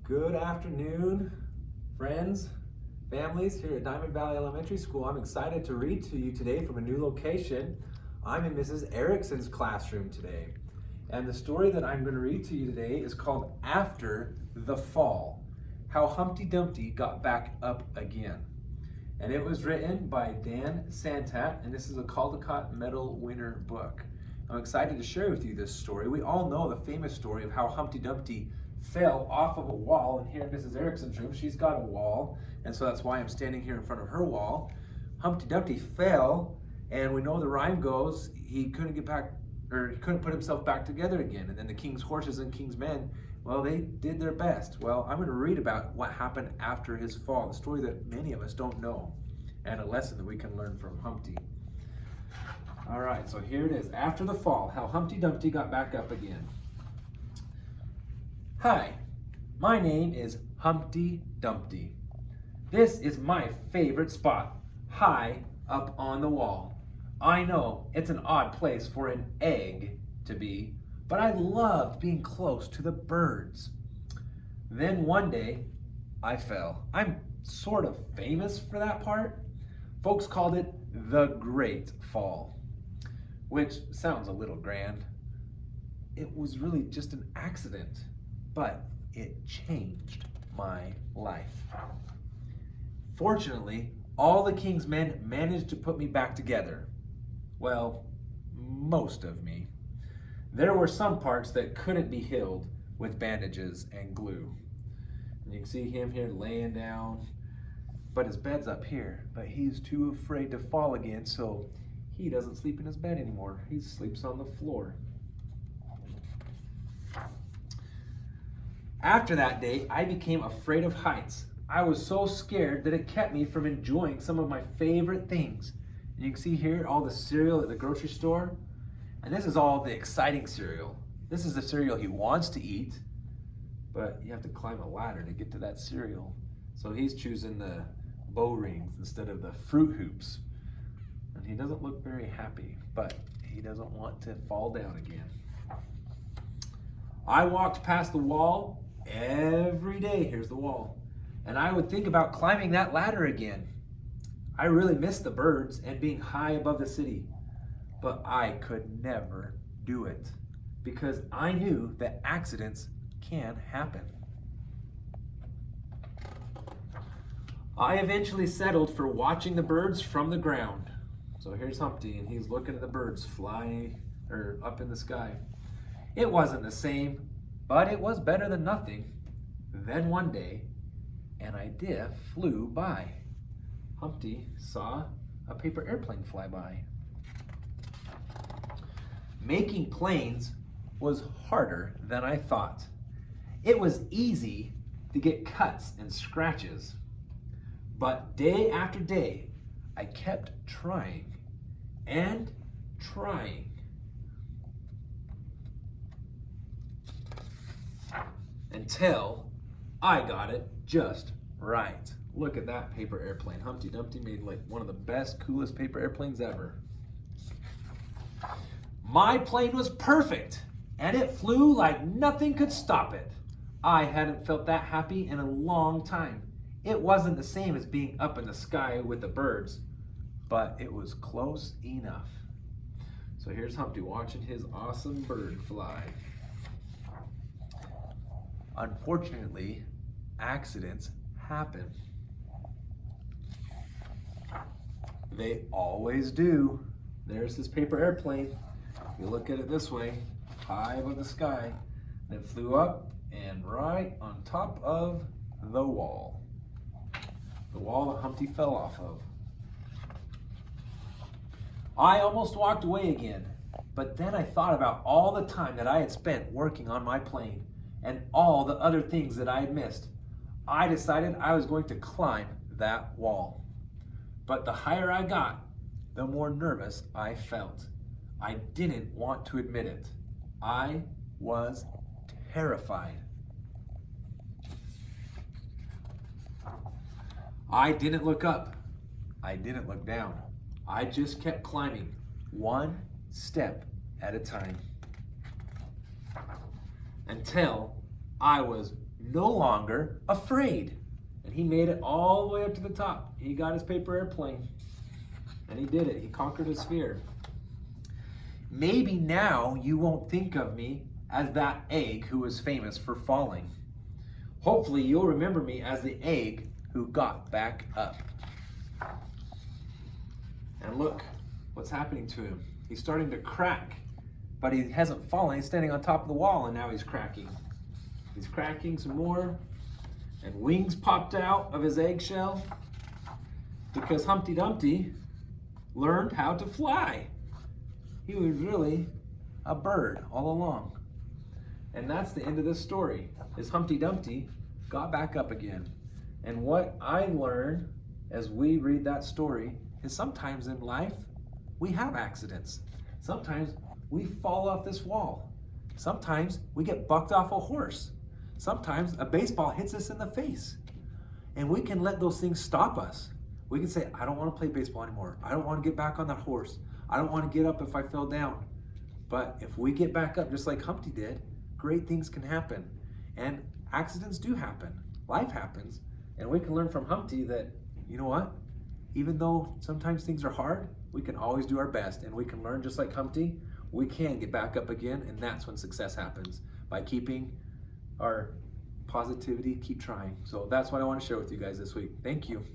Good afternoon, friends, families here at Diamond Valley Elementary School. I'm excited to read to you today from a new location. I'm in Mrs. Erickson's classroom today. And the story that I'm going to read to you today is called After the Fall, How Humpty Dumpty Got Back Up Again. And it was written by Dan Santat, and this is a Caldecott Medal Winner book. I'm excited to share with you this story. We all know the famous story of how Humpty Dumpty fell off of a wall, and here in Mrs. Erickson's room, she's got a wall, and so that's why I'm standing here in front of her wall. Humpty Dumpty fell, and we know the rhyme goes, he couldn't get back, or he couldn't put himself back together again, and then the king's horses and king's men, well, they did their best. Well, I'm going to read about what happened after his fall, the story that many of us don't know, and a lesson that we can learn from Humpty. All right, so here it is. After the fall, how Humpty Dumpty got back up again. Hi, my name is Humpty Dumpty. This is my favorite spot, high up on the wall. I know it's an odd place for an egg to be, but I loved being close to the birds. Then one day, I fell. I'm sort of famous for that part. Folks called it the Great Fall, which sounds a little grand. It was really just an accident, but it changed my life. Fortunately, all the king's men managed to put me back together. Well, most of me. There were some parts that couldn't be healed with bandages and glue. And you can see him here laying down, but his bed's up here, but he's too afraid to fall again, so he doesn't sleep in his bed anymore. He sleeps on the floor. After that day, I became afraid of heights. I was so scared that it kept me from enjoying some of my favorite things. And you can see here all the cereal at the grocery store. And this is all the exciting cereal. This is the cereal he wants to eat, but you have to climb a ladder to get to that cereal. So he's choosing the bow rings instead of the Fruit Hoops. And he doesn't look very happy, but he doesn't want to fall down again. I walked past the wall every day. Here's the wall. And I would think about climbing that ladder again. I really missed the birds and being high above the city, but I could never do it because I knew that accidents can happen. I eventually settled for watching the birds from the ground. So here's Humpty, and he's looking at the birds flying or up in the sky. It wasn't the same, but it was better than nothing. Then one day, an idea flew by. Humpty saw a paper airplane fly by. Making planes was harder than I thought. It was easy to get cuts and scratches. But day after day, I kept trying and trying. Until I got it just right. Look at that paper airplane. Humpty Dumpty made like one of the best, coolest paper airplanes ever. My plane was perfect, and it flew like nothing could stop it. I hadn't felt that happy in a long time. It wasn't the same as being up in the sky with the birds, but it was close enough. So here's Humpty watching his awesome bird fly. Unfortunately, accidents happen. They always do. There's this paper airplane. You look at it this way, high above the sky, and it flew up and right on top of the wall. The wall that Humpty fell off of. I almost walked away again, but then I thought about all the time that I had spent working on my plane and all the other things that I had missed. I decided I was going to climb that wall. But the higher I got, the more nervous I felt. I didn't want to admit it. I was terrified. I didn't look up. I didn't look down. I just kept climbing, one step at a time, until I was no longer afraid. And he made it all the way up to the top. He got his paper airplane, and he did it. He conquered his fear. Maybe now you won't think of me as that egg who was famous for falling. Hopefully you'll remember me as the egg who got back up. And look what's happening to him. He's starting to crack, but he hasn't fallen. He's standing on top of the wall, and now he's cracking. He's cracking some more, and wings popped out of his eggshell because Humpty Dumpty learned how to fly. He was really a bird all along. And that's the end of this story, is Humpty Dumpty got back up again. And what I learned as we read that story is sometimes in life, we have accidents. Sometimes we fall off this wall. Sometimes we get bucked off a horse. Sometimes a baseball hits us in the face. And we can let those things stop us. We can say, I don't want to play baseball anymore. I don't want to get back on that horse. I don't want to get up if I fell down. But if we get back up just like Humpty did, great things can happen. And accidents do happen. Life happens. And we can learn from Humpty that, you know what? Even though sometimes things are hard, we can always do our best. And we can learn just like Humpty, we can get back up again. And that's when success happens, by keeping our positivity, keep trying. So that's what I want to share with you guys this week. Thank you.